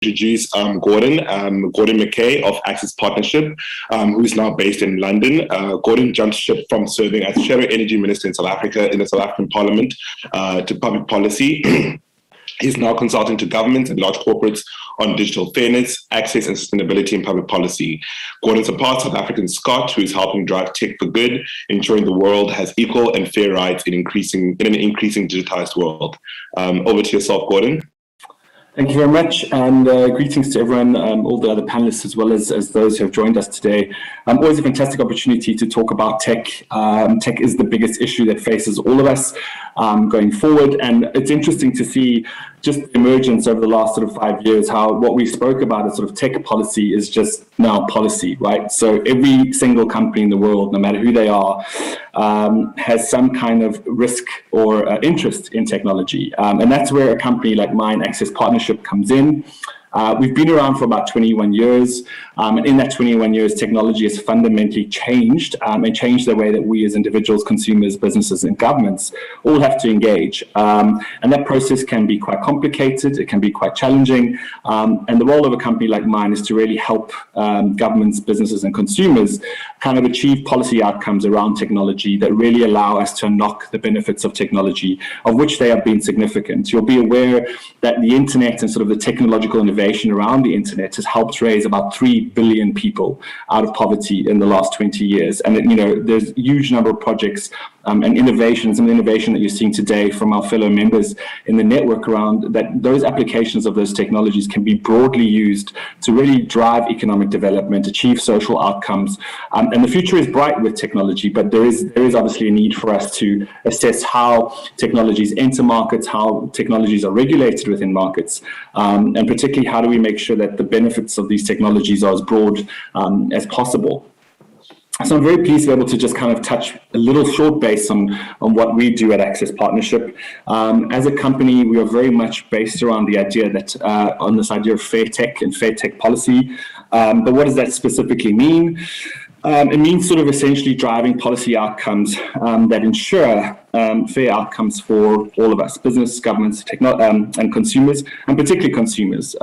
introduce Gordon McKay of Access Partnership, who is now based in London. Gordon jumped ship from serving as Shadow Energy Minister in South Africa in the South African Parliament to public policy. He's now consulting to governments and large corporates on digital fairness, access, and sustainability in public policy. Gordon's a part South African Scot who is helping drive tech for good, ensuring the world has equal and fair rights in an increasing digitized world. Over to yourself, Gordon. Thank you very much, and greetings to everyone, all the other panelists, as well as those who have joined us today. Always a fantastic opportunity to talk about tech. Tech is the biggest issue that faces all of us going forward, and it's interesting to see just the emergence over the last sort of 5 years, how what we spoke about as sort of tech policy is just now policy, right? So every single company in the world, no matter who they are, has some kind of risk or interest in technology. And that's where a company like mine, Access Partnership, comes in. We've been around for about 21 years, and in that 21 years, technology has fundamentally changed and changed the way that we as individuals, consumers, businesses, and governments all have to engage. And that process can be quite complicated, it can be quite challenging, and the role of a company like mine is to really help governments, businesses, and consumers kind of achieve policy outcomes around technology that really allow us to unlock the benefits of technology, of which they have been significant. You'll be aware that the internet and sort of the technological innovation around the internet has helped raise about 3 billion people out of poverty in the last 20 years. And, there's a huge number of projects and innovations, and the innovation that you're seeing today from our fellow members in the network around that, those applications of those technologies can be broadly used to really drive economic development, achieve social outcomes. And the future is bright with technology, but there is obviously a need for us to assess how technologies enter markets, how technologies are regulated within markets, and particularly how do we make sure that the benefits of these technologies are as broad as possible. So I'm very pleased to be able to just kind of touch a little short base on what we do at Access Partnership. As a company, we are very much based around the idea that on this idea of fair tech and fair tech policy. But what does that specifically mean? It means sort of essentially driving policy outcomes that ensure fair outcomes for all of us, business, governments, and consumers, and particularly consumers,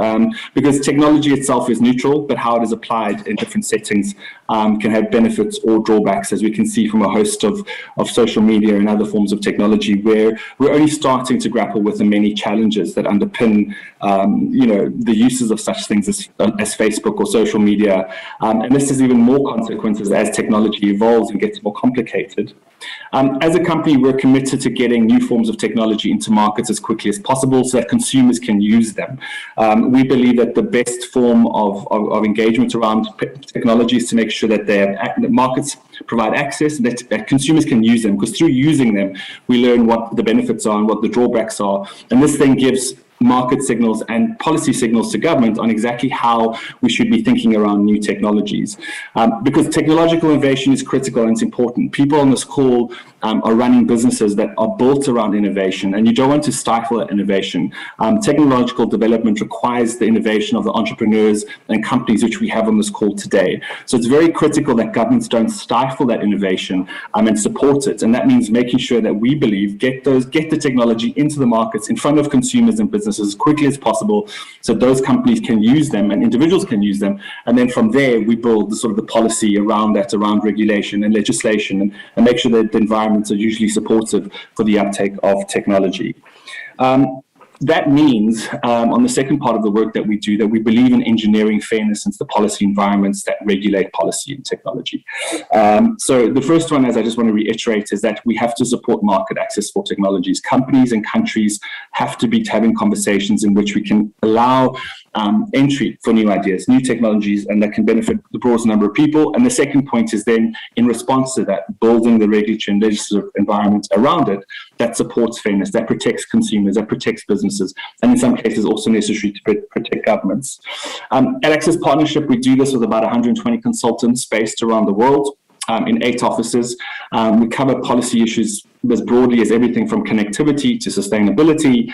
because technology itself is neutral, but how it is applied in different settings can have benefits or drawbacks, as we can see from a host of social media and other forms of technology, where we're only starting to grapple with the many challenges that underpin the uses of such things as Facebook or social media. And this has even more consequences as technology evolves and gets more complicated. As a company, we're committed to getting new forms of technology into markets as quickly as possible so that consumers can use them. We believe that the best form of engagement around technology is to make sure that the markets provide access, that consumers can use them, because through using them, we learn what the benefits are and what the drawbacks are. And this then gives market signals and policy signals to government on exactly how we should be thinking around new technologies. Because technological innovation is critical and it's important. People on this call are running businesses that are built around innovation, and you don't want to stifle that innovation. Technological development requires the innovation of the entrepreneurs and companies which we have on this call today. So it's very critical that governments don't stifle that innovation and support it. And that means making sure that we believe get the technology into the markets in front of consumers and businesses as quickly as possible, so those companies can use them and individuals can use them. And then from there, we build the policy around that, around regulation and legislation, and make sure that the environments are usually supportive for the uptake of technology. That means, on the second part of the work that we do, that we believe in engineering fairness into the policy environments that regulate policy and technology. So the first one, as I just want to reiterate, is that we have to support market access for technologies. Companies and countries have to be having conversations in which we can allow entry for new ideas, new technologies, and that can benefit the broadest number of people. And the second point is then, in response to that, building the regulatory and legislative environment around it that supports fairness, that protects consumers, that protects businesses, and in some cases also necessary to protect governments. At Access Partnership, we do this with about 120 consultants based around the world. In 8 offices. We cover policy issues as broadly as everything from connectivity to sustainability,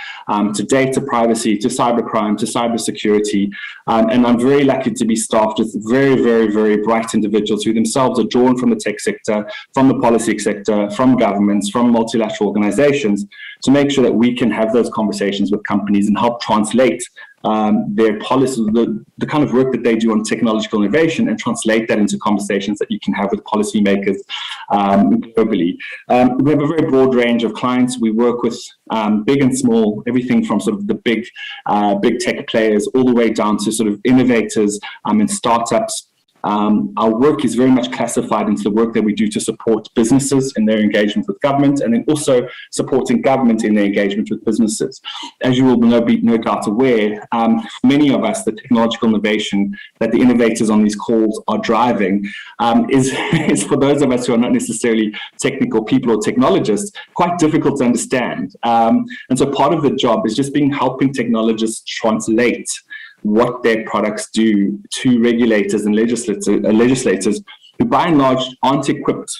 to data privacy, to cybercrime, to cybersecurity. And I'm very lucky to be staffed with very, very, very bright individuals who themselves are drawn from the tech sector, from the policy sector, from governments, from multilateral organizations, to make sure that we can have those conversations with companies and help translate their policies, the kind of work that they do on technological innovation, and translate that into conversations that you can have with policymakers globally. We have a very broad range of clients. We work with big and small, everything from sort of the big tech players all the way down to sort of innovators and startups. Our work is very much classified into the work that we do to support businesses in their engagement with government, and then also supporting government in their engagement with businesses. As you will be no doubt aware, many of us, the technological innovation that the innovators on these calls are driving is for those of us who are not necessarily technical people or technologists, quite difficult to understand. And so part of the job is just helping technologists translate what their products do to regulators and legislators who by and large aren't equipped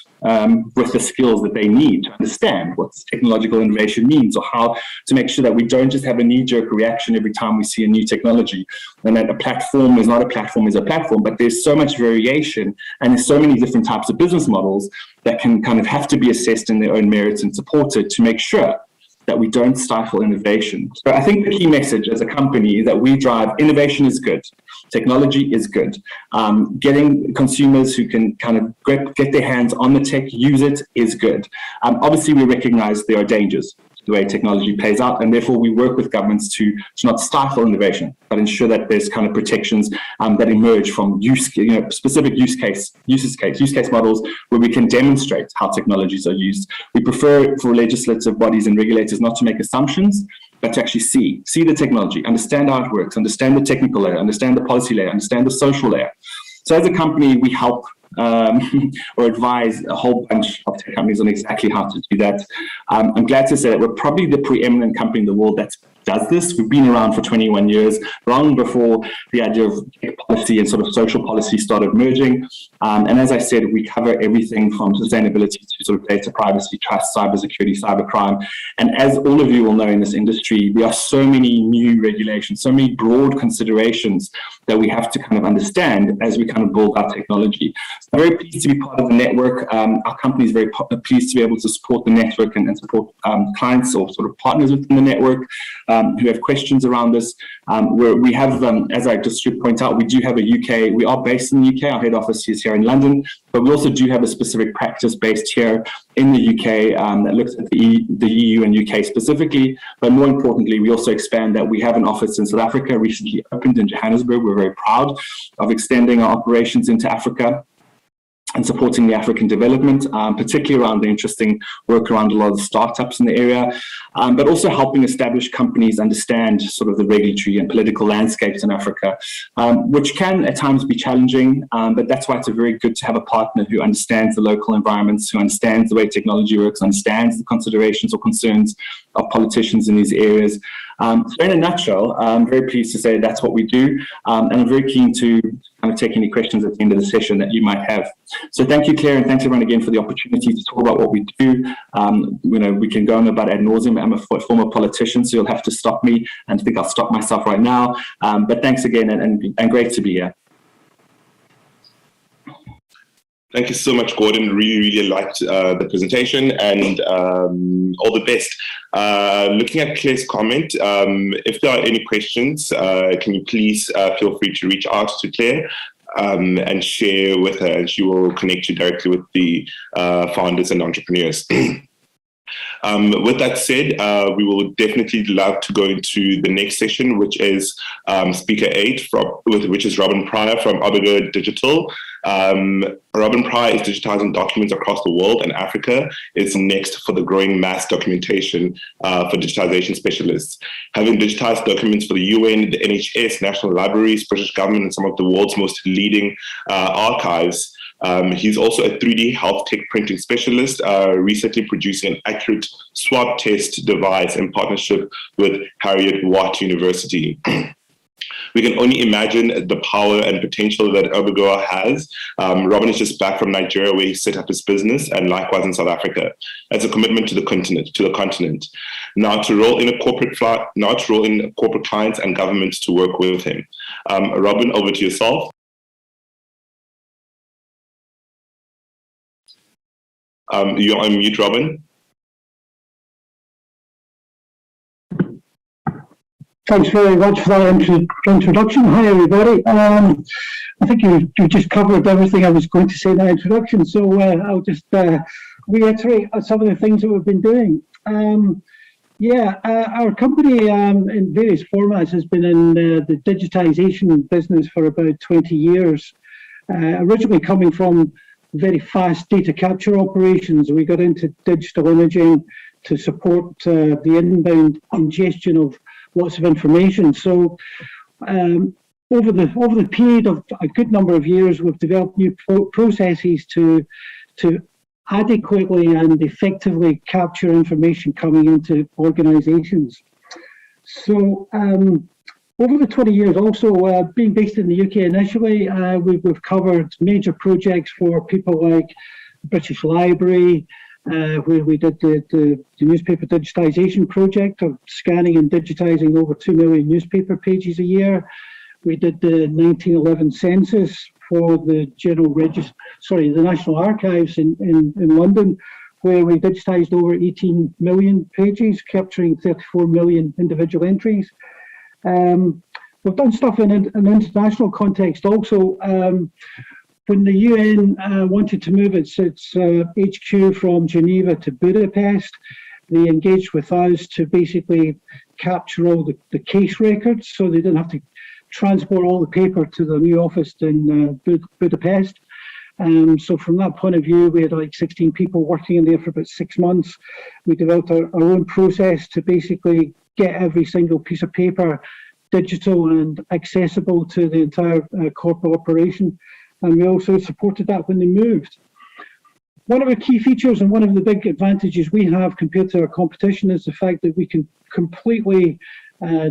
with the skills that they need to understand what technological innovation means, or how to make sure that we don't just have a knee-jerk reaction every time we see a new technology, and that a platform is not a platform is a platform, but there's so much variation and there's so many different types of business models that can kind of have to be assessed in their own merits and supported to make sure that we don't stifle innovation. So I think the key message as a company is that we drive innovation is good, technology is good. Getting consumers who can kind of get their hands on the tech, use it, is good. Obviously, we recognize there are dangers to the way technology plays out, and therefore we work with governments to not stifle innovation, but ensure that there's kind of protections that emerge from specific use case models where we can demonstrate how technologies are used. We prefer for legislative bodies and regulators not to make assumptions, but to actually see the technology, understand how it works, understand the technical layer, understand the policy layer, understand the social layer. So as a company, we help or advise a whole bunch of tech companies on exactly how to do that. I'm glad to say that we're probably the preeminent company in the world that does this. We've been around for 21 years, long before the idea of tech policy and sort of social policy started merging. And as I said, we cover everything from sustainability to sort of data privacy, trust, cybersecurity, cybercrime. And as all of you will know in this industry, there are so many new regulations, so many broad considerations that we have to kind of understand as we kind of build our technology. So I'm very pleased to be part of the network. Our company is very pleased to be able to support the network and support clients or sort of partners within the network who have questions around this. We have, as I just should point out, we do have we are based in the UK, our head office is here in London, but we also do have a specific practice based here in the UK that looks at the EU and UK specifically, but more importantly, we also expand that we have an office in South Africa, recently opened in Johannesburg. We're very proud of extending our operations into Africa and supporting the African development, particularly around the interesting work around a lot of startups in the area, but also helping established companies understand sort of the regulatory and political landscapes in Africa, which can at times be challenging, but that's why it's very good to have a partner who understands the local environments, who understands the way technology works, understands the considerations or concerns of politicians in these areas. So in a nutshell, I'm very pleased to say that's what we do, and I'm very keen to kind of take any questions at the end of the session that you might have. So thank you, Claire, and thanks everyone again for the opportunity to talk about what we do. We can go on about ad nauseum. I'm a former politician, so you'll have to stop me, and I think I'll stop myself right now. But thanks again, and great to be here. Thank you so much, Gordon. Really liked the presentation, and all the best. Looking at Claire's comment, if there are any questions, can you please feel free to reach out to Claire and share with her, and she will connect you directly with the founders and entrepreneurs. With that said, we will definitely love to go into the next session, which is speaker 8, which is Robin Pryor from Obigo Digital. Robin Pryor is digitizing documents across the world, and Africa is next for the growing mass documentation for digitization specialists. Having digitized documents for the UN, the NHS, national libraries, British government, and some of the world's most leading archives, he's also a 3D health tech printing specialist, recently producing an accurate swab test device in partnership with Heriot-Watt University. We can only imagine the power and potential that Obigo has. Robin is just back from Nigeria, where he set up his business, and likewise in South Africa, as a commitment to the continent. Now to roll in corporate clients and governments to work with him. Robin, over to yourself. You're on mute, Robin. Thanks very much for that introduction. Hi, everybody. I think you just covered everything I was going to say in that introduction, so I'll just reiterate some of the things that we've been doing. Our company in various formats has been in the digitization business for about 20 years. Originally coming from very fast data capture operations, we got into digital imaging to support the inbound ingestion of lots of information. So over the period of a good number of years, we've developed new processes to adequately and effectively capture information coming into organizations. So over the 20 years also, being based in the UK initially, we've covered major projects for people like British Library, where we did the newspaper digitisation project of scanning and digitising over 2 million newspaper pages a year. We did the 1911 census for the the National Archives in London, where we digitised over 18 million pages, capturing 34 million individual entries. We've done stuff in an international context also. When the UN wanted to move its HQ from Geneva to Budapest, they engaged with us to basically capture all the case records, so they didn't have to transport all the paper to the new office in Budapest. So from that point of view, we had like 16 people working in there for about 6 months. We developed our own process to basically get every single piece of paper digital and accessible to the entire corporate operation. And we also supported that when they moved. One of the key features and one of the big advantages we have compared to our competition is the fact that we can completely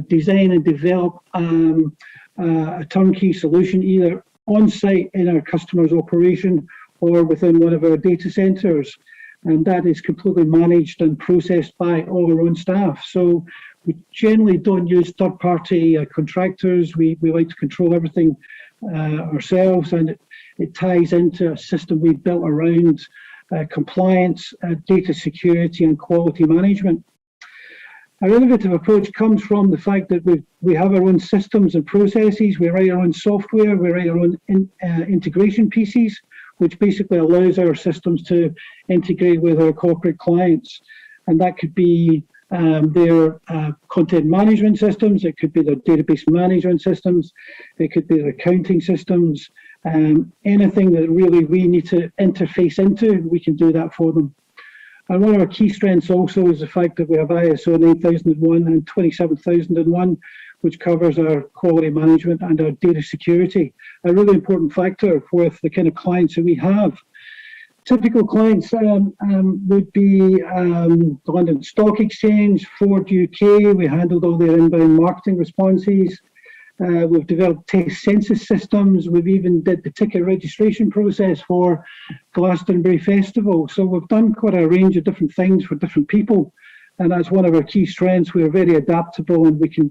design and develop a turnkey solution, either on site in our customer's operation or within one of our data centers. And that is completely managed and processed by all our own staff. So we generally don't use third-party contractors. We like to control everything ourselves, and it ties into a system we've built around compliance, data security, and quality management. Our innovative approach comes from the fact that we have our own systems and processes. We write our own software. We write our own integration pieces, which basically allows our systems to integrate with our corporate clients. And that could be their content management systems, it could be their database management systems, it could be their accounting systems, anything that really we need to interface into, we can do that for them. And one of our key strengths also is the fact that we have ISO 9001 and 27001, which covers our quality management and our data security, a really important factor with the kind of clients that we have. Typical clients would be the London Stock Exchange, Ford UK. We handled all their inbound marketing responses. We've developed test census systems. We've even did the ticket registration process for Glastonbury Festival. So we've done quite a range of different things for different people. And that's one of our key strengths. We're very adaptable and we can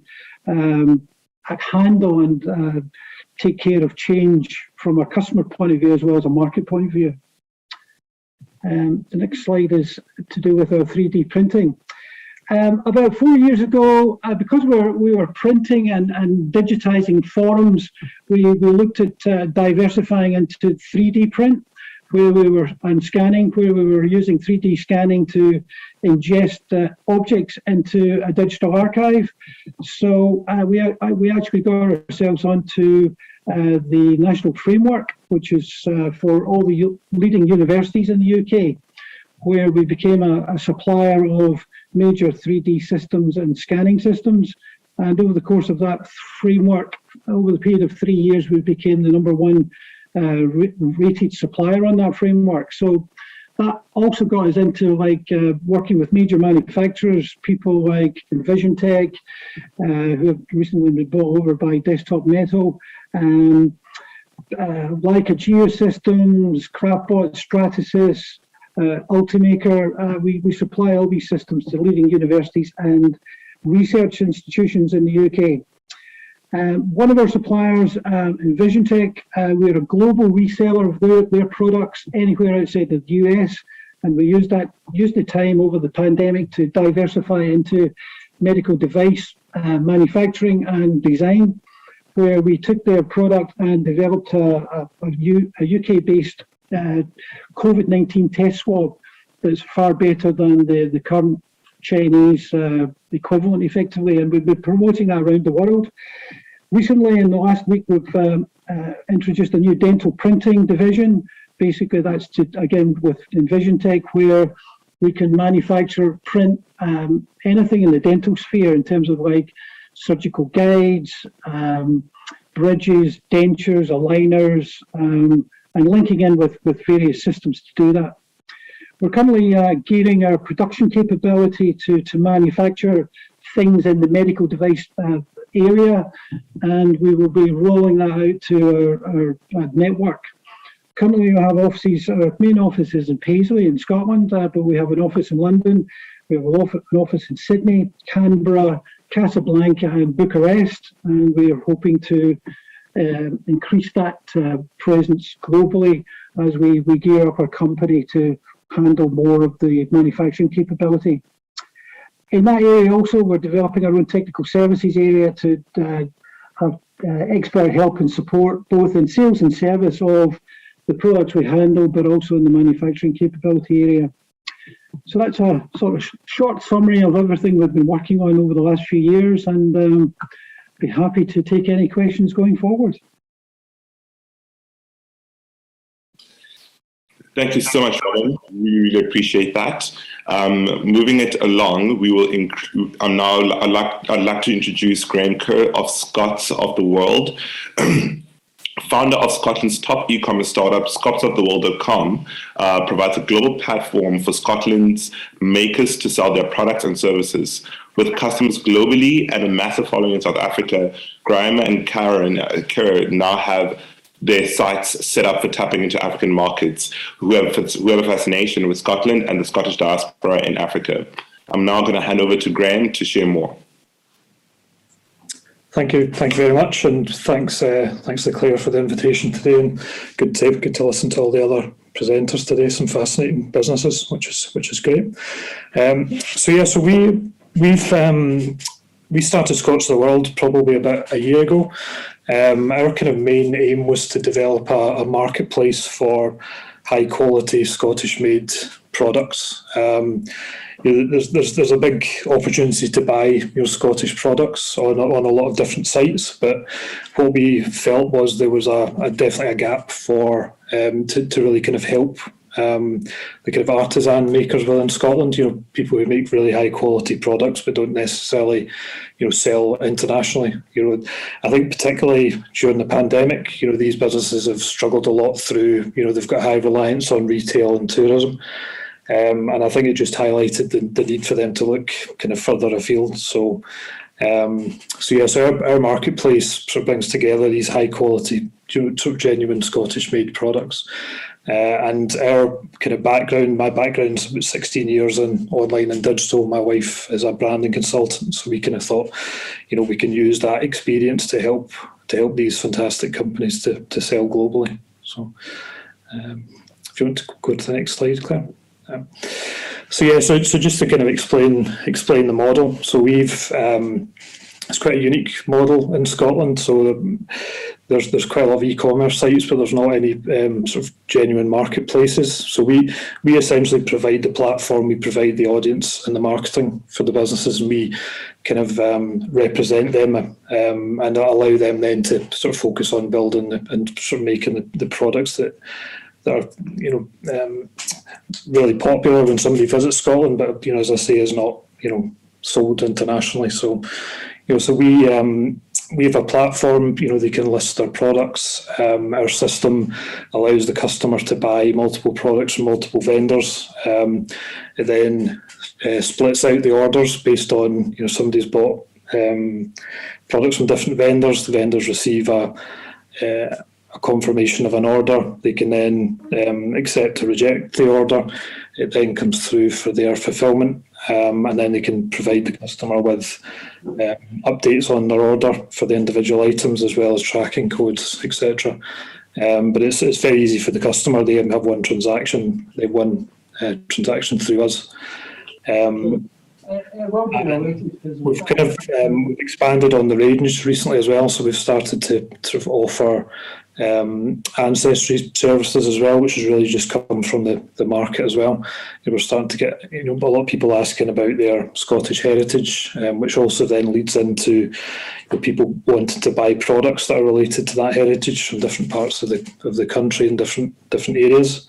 handle and take care of change from a customer point of view as well as a market point of view. The next slide is to do with our 3D printing. About 4 years ago, because we were printing and digitizing forums, we looked at diversifying into 3D print, where we were and scanning, where we were using 3D scanning to ingest objects into a digital archive. So we actually got ourselves onto the national framework, which is for all the leading universities in the UK, where we became a supplier of major 3D systems and scanning systems. And over the course of that framework, over the period of 3 years, we became the #1 rated supplier on that framework. So that also got us into working with major manufacturers, people like EnvisionTech, who have recently been bought over by Desktop Metal, Leica Geosystems, Craftbot, Stratasys, Ultimaker. We supply all these systems to leading universities and research institutions in the UK. One of our suppliers, EnvisionTech, we're a global reseller of their products anywhere outside the US, and we used the time over the pandemic to diversify into medical device manufacturing and design, where we took their product and developed a UK-based COVID-19 test swab that's far better than the current Chinese equivalent, effectively, and we've been promoting that around the world. Recently, in the last week, we've introduced a new dental printing division. Basically, that's again with EnvisionTech, where we can manufacture, print anything in the dental sphere in terms of like surgical guides, bridges, dentures, aligners, and linking in with various systems to do that. We're currently gearing our production capability to manufacture things in the medical device area, and we will be rolling that out to our network. Currently, we have offices. Our main office is in Paisley in Scotland, but we have an office in London. We have an office in Sydney, Canberra, Casablanca, and Bucharest, and we are hoping to increase that presence globally as we gear up our company to handle more of the manufacturing capability. In that area also, we're developing our own technical services area to have expert help and support both in sales and service of the products we handle, but also in the manufacturing capability area. So that's a sort of short summary of everything we've been working on over the last few years, and be happy to take any questions going forward. Thank you so much, Robin. We really appreciate that. Moving it along, we will I'd like to introduce Graham Kerr of Scots of the World, founder of Scotland's top e-commerce startup, scotsoftheworld.com, provides a global platform for Scotland's makers to sell their products and services. With customers globally and a massive following in South Africa, Graham and Kerr now have their sites set up for tapping into African markets who have a fascination with Scotland and the Scottish diaspora in Africa. I'm now going to hand over to Graham to share more. Thank you very much, and thanks to Claire for the invitation today, and good to listen to all the other presenters today. Some fascinating businesses, which is great. We started Scots of the World probably about a year ago. Our kind of main aim was to develop a marketplace for high quality Scottish made products. There's a big opportunity to buy Scottish products on a lot of different sites, but what we felt was there was definitely a gap for to really kind of help the kind of artisan makers within Scotland, people who make really high quality products but don't necessarily sell internationally. I think particularly during the pandemic, these businesses have struggled a lot through, they've got high reliance on retail and tourism. And I think it just highlighted the need for them to look kind of further afield. So our marketplace sort of brings together these high quality, sort of genuine Scottish made products. And our kind of background, my background is about 16 years in online and digital. My wife is a branding consultant, so we kind of thought, we can use that experience to help these fantastic companies to sell globally. So, if you want to go to the next slide, Claire. So just to kind of explain the model. So we've it's quite a unique model in Scotland. So there's quite a lot of e-commerce sites, but there's not any sort of genuine marketplaces. So we essentially provide the platform, we provide the audience and the marketing for the businesses, and we kind of represent them and allow them then to sort of focus on building and sort of making the products that are really popular when somebody visits Scotland, but as I say, is not sold internationally. So so we have a platform. They can list their products. Our system allows the customer to buy multiple products from multiple vendors. It then splits out the orders based on somebody's bought products from different vendors. The vendors receive a confirmation of an order. They can then accept or reject the order. It then comes through for their fulfillment, and then they can provide the customer with updates on their order for the individual items, as well as tracking codes, etc. But it's very easy for the customer. They have one transaction. They have one transaction through us. We've kind of we've expanded on the range recently as well, so we've started to sort of offer ancestry services as well, which has really just come from the market as well. We're starting to get a lot of people asking about their Scottish heritage, which also then leads into people wanting to buy products that are related to that heritage from different parts of the country and different areas.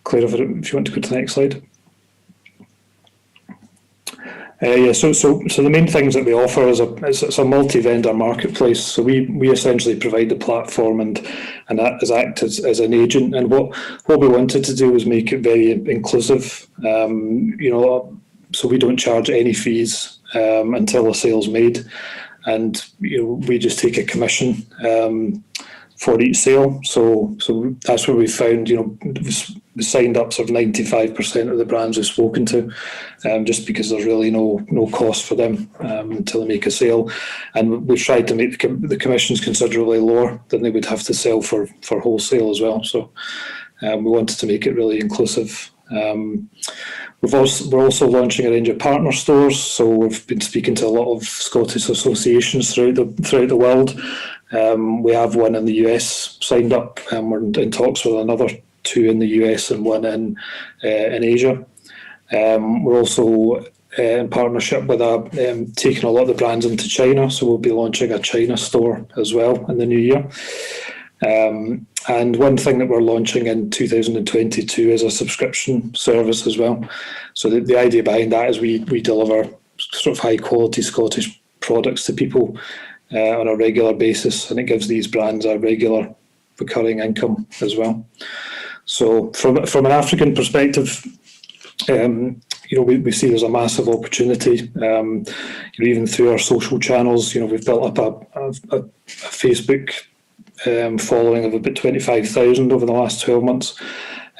Claire, if you want to go to the next slide. So the main things that we offer is it's a multi-vendor marketplace. So we essentially provide the platform and act as an agent. And what we wanted to do was make it very inclusive. So we don't charge any fees until a sale's made, and we just take a commission for each sale. So that's where we found, we signed up sort of 95% of the brands we've spoken to, just because there's really no cost for them until they make a sale. And we've tried to make the commissions considerably lower than they would have to sell for wholesale as well. So we wanted to make it really inclusive. We're also launching a range of partner stores. So we've been speaking to a lot of Scottish associations throughout the world. We have one in the US signed up, and we're in talks with another 2 in the US and 1 in Asia. We're also in partnership with taking a lot of the brands into China, so we'll be launching a China store as well in the new year. And one thing that we're launching in 2022 is a subscription service as well. So the idea behind that is we deliver sort of high quality Scottish products to people on a regular basis, and it gives these brands a regular recurring income as well. So from an African perspective, we see there's a massive opportunity. Even through our social channels, we've built up a Facebook following of about 25,000 over the last 12 months.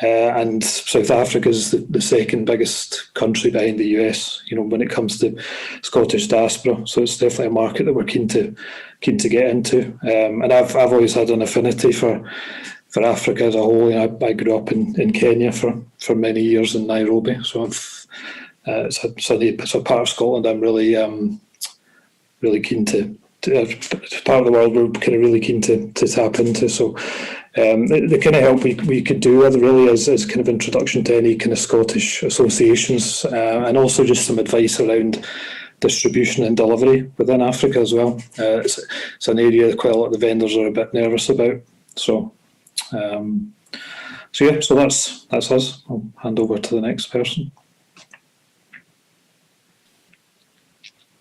And South Africa is the second biggest country behind the US, when it comes to Scottish diaspora. So it's definitely a market that we're keen to get into. And I've always had an affinity for Africa as a whole. I grew up in Kenya for many years in Nairobi. So it's a part of Scotland I'm really keen to. It's part of the world we're kind of really keen to tap into. So the kind of help we could do really is kind of introduction to any kind of Scottish associations, and also just some advice around distribution and delivery within Africa as well. It's an area that quite a lot of the vendors are a bit nervous about. So that's us. I'll hand over to the next person.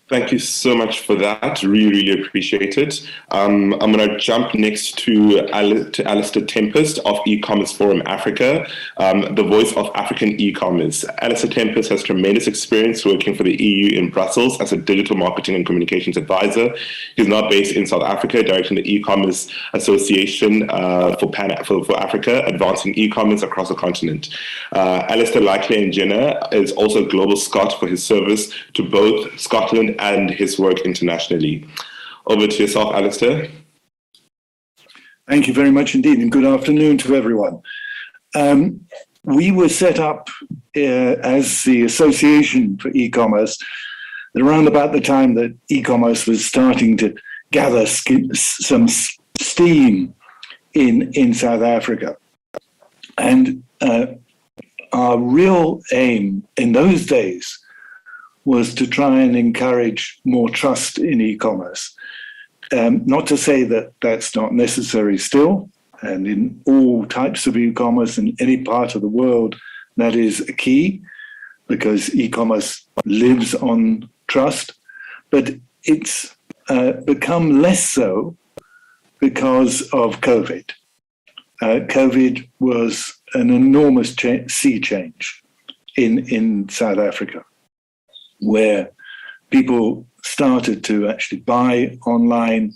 Thank you so much for that. Really, really appreciate it. I'm going to jump next to Alistair Tempest of E-Commerce Forum Africa, the voice of African e-commerce. Alistair Tempest has tremendous experience working for the EU in Brussels as a digital marketing and communications advisor. He's now based in South Africa, directing the E-Commerce Association for Africa, advancing e-commerce across the continent. Alistair, like Claire and Jenna, is also a global Scot for his service to both Scotland and his work internationally. Over to yourself, Alistair. Thank you very much indeed, and good afternoon to everyone. We were set up as the Association for E-Commerce around about the time that e-commerce was starting to gather some steam in South Africa. And our real aim in those days was to try and encourage more trust in e-commerce. Not to say that that's not necessary still, and in all types of e-commerce in any part of the world, that is a key, because e-commerce lives on trust, but it's become less so because of COVID. COVID was an enormous sea change in South Africa, where people started to actually buy online,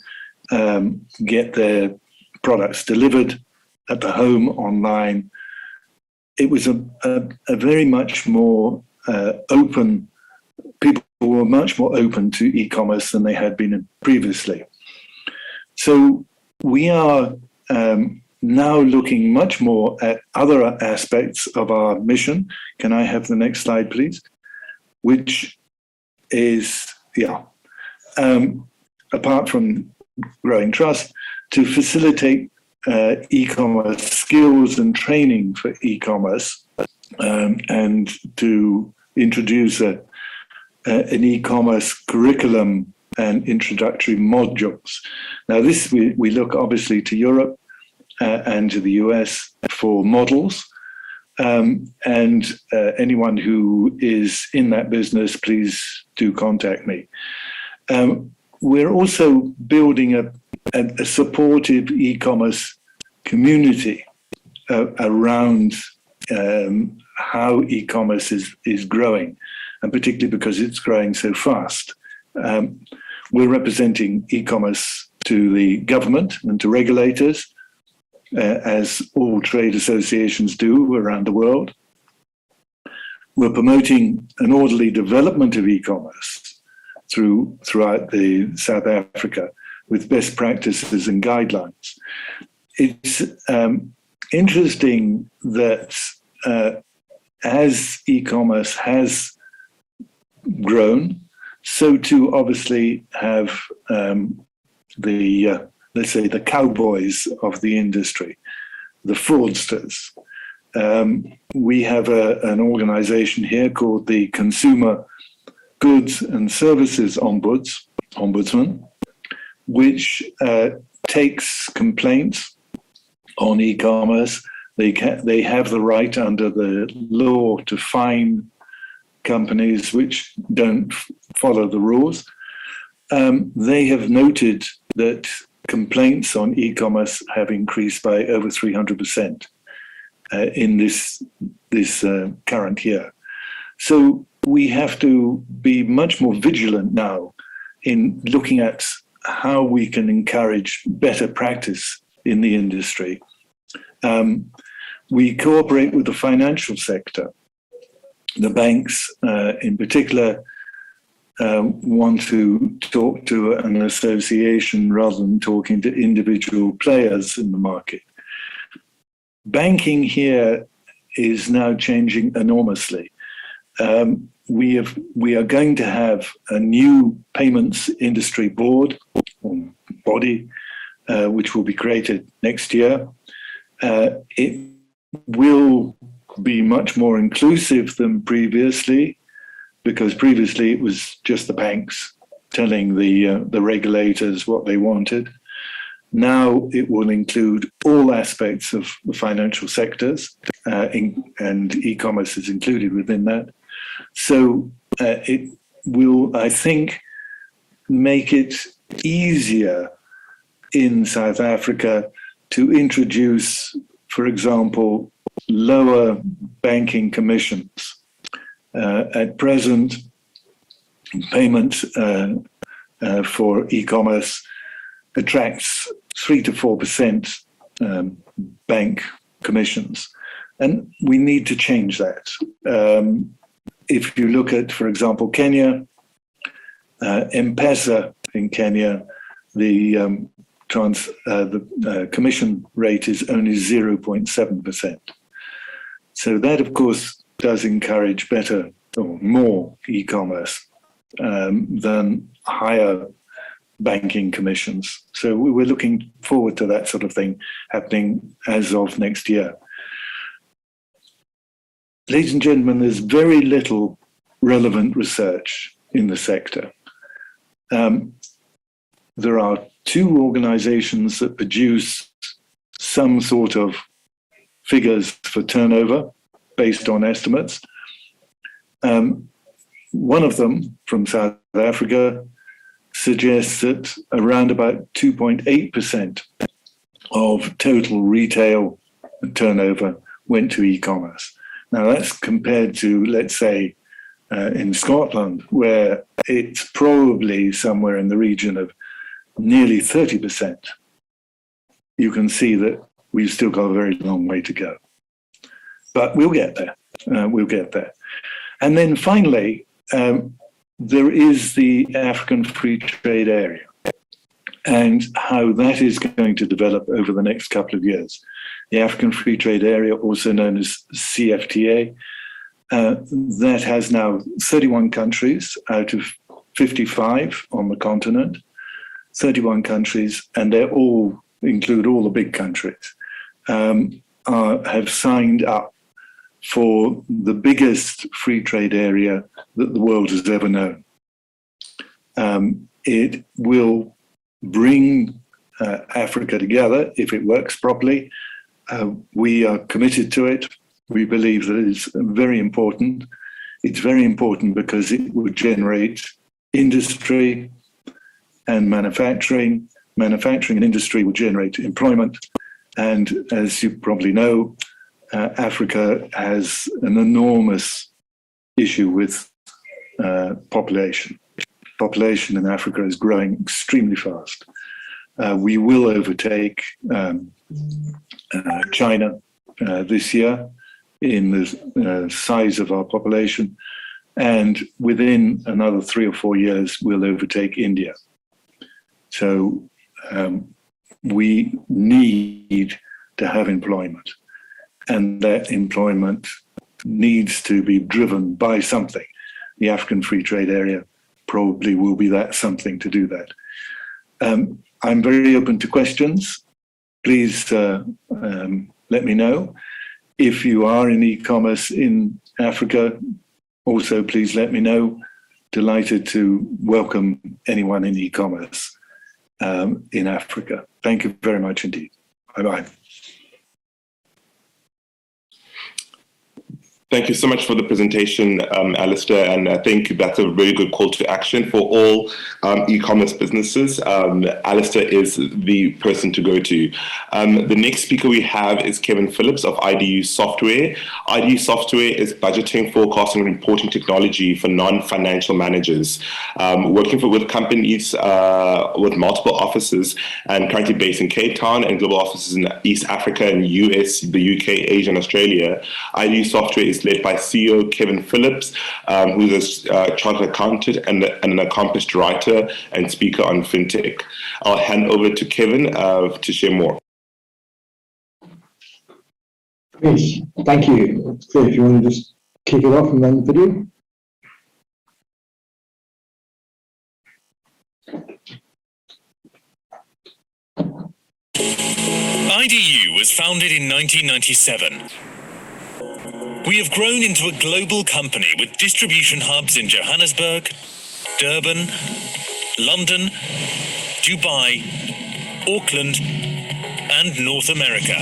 get their products delivered at the home online. It was a very much more open, people were much more open to e-commerce than they had been previously. So we are now looking much more at other aspects of our mission. Can I have the next slide, please? Which is, apart from growing trust, to facilitate e-commerce skills and training for e-commerce, and to introduce an e-commerce curriculum and introductory modules. Now, this we look obviously to Europe and to the US for models. And anyone who is in that business, please do contact me. We're also building a supportive e-commerce community around how e-commerce is growing, and particularly because it's growing so fast. We're representing e-commerce to the government and to regulators, as all trade associations do around the world. We're promoting an orderly development of e-commerce throughout South Africa with best practices and guidelines. It's interesting that as e-commerce has grown, so too obviously have let's say the cowboys of the industry, the fraudsters. We have an organization here called the Consumer Goods and Services Ombudsman, which takes complaints on e-commerce. They have the right under the law to fine companies which don't follow the rules. They have noted that complaints on e-commerce have increased by over 300% in this current year. So we have to be much more vigilant now in looking at how we can encourage better practice in the industry. We cooperate with the financial sector. The banks, in particular, want to talk to an association rather than talking to individual players in the market. Banking here is now changing enormously. We are going to have a new payments industry board or body, which will be created next year. It will be much more inclusive than previously, because previously it was just the banks telling the regulators what they wanted. Now it will include all aspects of the financial sectors, and e-commerce is included within that. So it will, I think, make it easier in South Africa to introduce, for example, lower banking commissions. At present, payment for e-commerce attracts 3 to 4% bank commissions, and we need to change that. If you look at, for example, Kenya, M-Pesa in Kenya, the commission rate is only 0.7%. So that, of course, does encourage better or more e-commerce than higher banking commissions. So we're looking forward to that sort of thing happening as of next year. Ladies and gentlemen, there's very little relevant research in the sector. There are 2 organizations that produce some sort of figures for turnover based on estimates. One of them from South Africa suggests that around about 2.8% of total retail turnover went to e-commerce. Now that's compared to, let's say, in Scotland, where it's probably somewhere in the region of nearly 30%. You can see that we've still got a very long way to go. But we'll get there. We'll get there. And then finally, there is the African Free Trade Area. and how that is going to develop over the next couple of years. The African Free Trade Area, also known as CFTA, that has now 31 countries out of 55 on the continent, 31 countries, and they all include all the big countries, have signed up for the biggest free trade area that the world has ever known. It will bring Africa together if it works properly. We are committed to it. We believe that it's very important. It's very important because it will generate industry and manufacturing. Manufacturing and industry will generate employment. And as you probably know, Africa has an enormous issue with population. Population in Africa is growing extremely fast. We will overtake China this year in the size of our population, and within another 3 or 4 years, we'll overtake India. So we need to have employment, and that employment needs to be driven by something. The African Free Trade Area probably will be that something to do that. I'm very open to questions. Please let me know. If you are in e-commerce in Africa, also please let me know. Delighted to welcome anyone in e-commerce in Africa. Thank you very much indeed. Bye-bye. Thank you so much for the presentation, Alistair, and I think that's a really good call to action for all e-commerce businesses. Alistair is the person to go to. The next speaker we have is Kevin Phillips of IDU Software. IDU Software is budgeting, forecasting, and reporting technology for non-financial managers, working with companies with multiple offices and currently based in Cape Town and global offices in East Africa and US, the UK, Asia, and Australia. IDU Software is led by CEO Kevin Phillips, who's a chartered accountant and an accomplished writer and speaker on fintech. I'll hand over to Kevin to share more. Great, thank you. Great. If you want to just kick it off and run the video. IDU was founded in 1997. We have grown into a global company with distribution hubs in Johannesburg, Durban, London, Dubai, Auckland, and North America.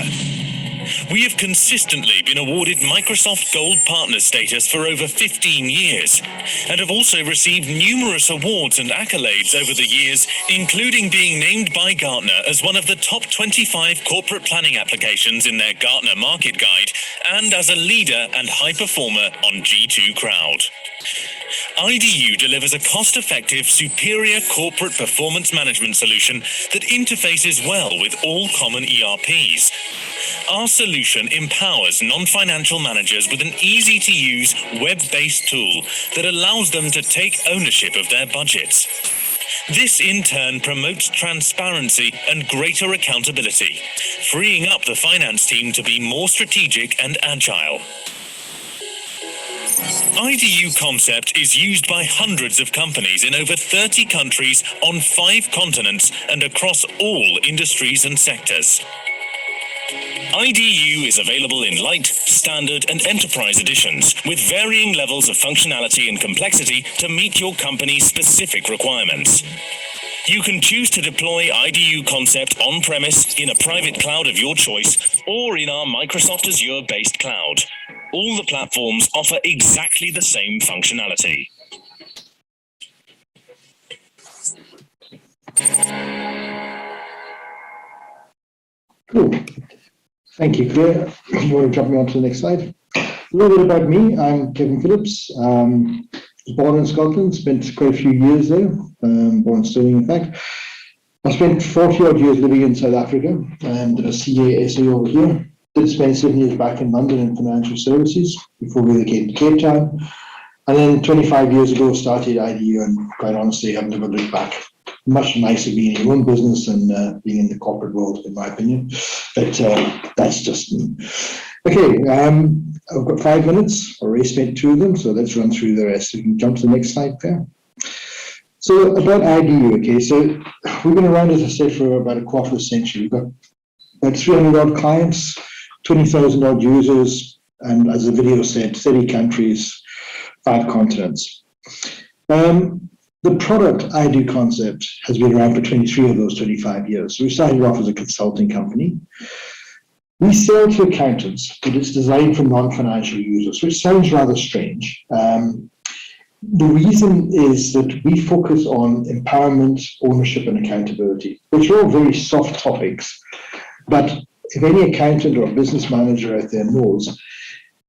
We have consistently been awarded Microsoft Gold Partner status for over 15 years and have also received numerous awards and accolades over the years, including being named by Gartner as one of the top 25 corporate planning applications in their Gartner Market Guide and as a leader and high performer on G2 Crowd. IDU delivers a cost-effective, superior corporate performance management solution that interfaces well with all common ERPs. Our solution empowers non-financial managers with an easy-to-use, web-based tool that allows them to take ownership of their budgets. This, in turn, promotes transparency and greater accountability, freeing up the finance team to be more strategic and agile. IDU Concept is used by hundreds of companies in over 30 countries on 5 continents and across all industries and sectors. IDU is available in light, standard, and enterprise editions with varying levels of functionality and complexity to meet your company's specific requirements. You can choose to deploy IDU Concept on-premise in a private cloud of your choice or in our Microsoft Azure-based cloud. All the platforms offer exactly the same functionality. Cool. Thank you, Claire. You want to jump me on to the next slide? A little bit about me. I'm Kevin Phillips. Born in Scotland, spent quite a few years there, born in Stirling, in fact. I spent 40-odd years living in South Africa and did a CASA over here. Did spend 7 years back in London in financial services before relocating to Cape Town. And then 25 years ago started IDU, and quite honestly, I've never looked back. much nicer being in your own business than being in the corporate world, in my opinion. But that's just me. Okay, I've got 5 minutes. Already spent 2 of them, so let's run through the rest. We can jump to the next slide there. So about IDU, okay, so we've been around, as I said, for about a quarter of a century. We've got about 300 odd clients, 20,000 odd users, and as the video said, 30 countries, 5 continents. The product IDU concept has been around for 23 of those 25 years. So we started off as a consulting company. We sell to accountants, but it's designed for non-financial users, which sounds rather strange. The reason is that we focus on empowerment, ownership, and accountability, which are all very soft topics. But if any accountant or business manager out there knows,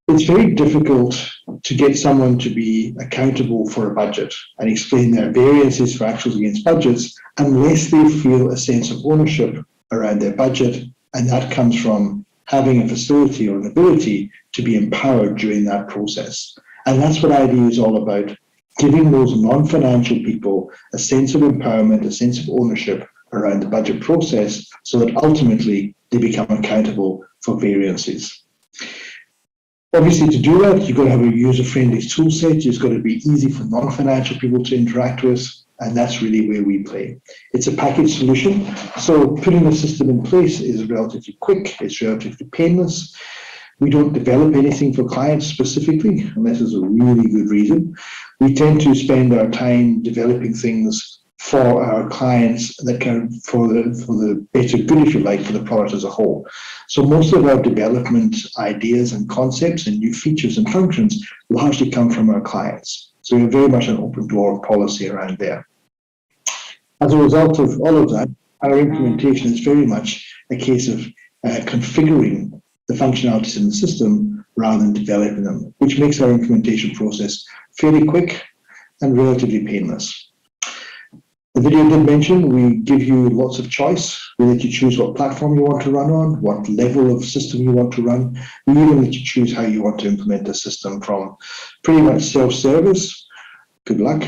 it's very difficult to get someone to be accountable for a budget and explain their variances for actuals against budgets unless they feel a sense of ownership around their budget, and that comes from having a facility or an ability to be empowered during that process. And that's what IDU is all about, giving those non-financial people a sense of empowerment, a sense of ownership around the budget process, so that ultimately they become accountable for variances. Obviously, to do that, you've got to have a user-friendly tool set. It's got to be easy for non-financial people to interact with, and that's really where we play. It's a package solution, so putting the system in place is relatively quick, it's relatively painless. We don't develop anything for clients specifically, unless there's a really good reason. We tend to spend our time developing things for our clients that can, for the better good, if you like, for the product as a whole. So most of our development ideas and concepts and new features and functions largely come from our clients. So we have very much an open door policy around there. As a result of all of that, our implementation is very much a case of configuring the functionalities in the system rather than developing them, which makes our implementation process fairly quick and relatively painless. The video did mention we give you lots of choice. We let you choose what platform you want to run on, what level of system you want to run. We even let you choose how you want to implement the system, from pretty much self-service, good luck.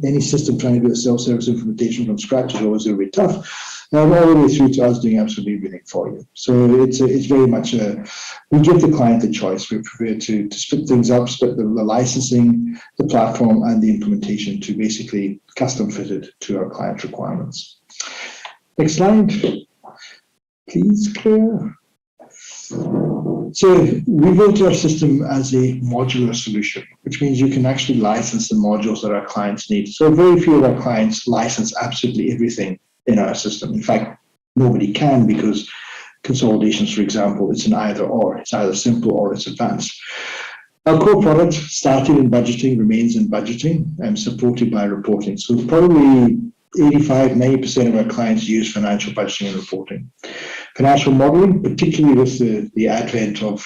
Any system trying to do a self-service implementation from scratch is always going to be tough. All the way through to us doing absolutely everything for you. So it's very much we give the client the choice. We're prepared to split things up, split the licensing, the platform, and the implementation to basically custom fit it to our client requirements. Next slide, please, Claire. So we built our system as a modular solution, which means you can actually license the modules that our clients need. So very few of our clients license absolutely everything in our system. In fact, nobody can, because consolidations, for example, it's an either or. It's either simple or it's advanced. Our core product started in budgeting, remains in budgeting, and supported by reporting. So probably 85–90% of our clients use financial budgeting and reporting. Financial modeling, particularly with the advent of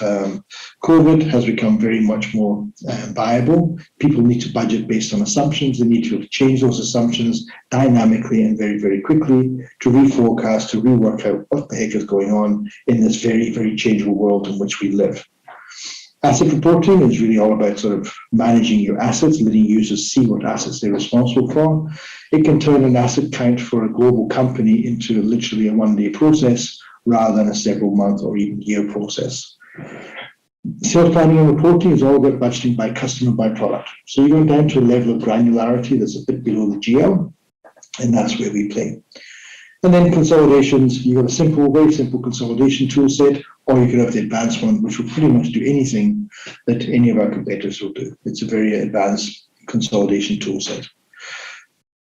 COVID, has become very much more viable. People need to budget based on assumptions. They need to change those assumptions dynamically and very, very quickly to reforecast, to rework out what the heck is going on in this very, very changeable world in which we live. Asset reporting is really all about sort of managing your assets, letting users see what assets they're responsible for. It can turn an asset count for a global company into literally a one-day process rather than a several month or even year process. Sales planning and reporting is all about budgeting by customer, by product. So you're going down to a level of granularity that's a bit below the GL, and that's where we play. And then consolidations, you've got a simple, very simple consolidation tool set, or you could have the advanced one, which will pretty much do anything that any of our competitors will do. It's a very advanced consolidation tool set.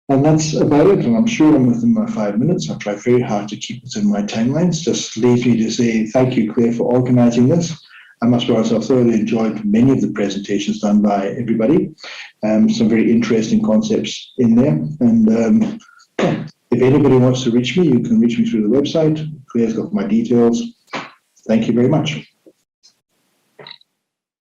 And that's about it, and I'm sure I'm within my 5 minutes. I'll try very hard to keep within my timelines. Just leaves me to say thank you, Claire, for organising this. I must be honest, I've thoroughly enjoyed many of the presentations done by everybody. Some very interesting concepts in there. And if anybody wants to reach me, you can reach me through the website. Claire's got my details. Thank you very much.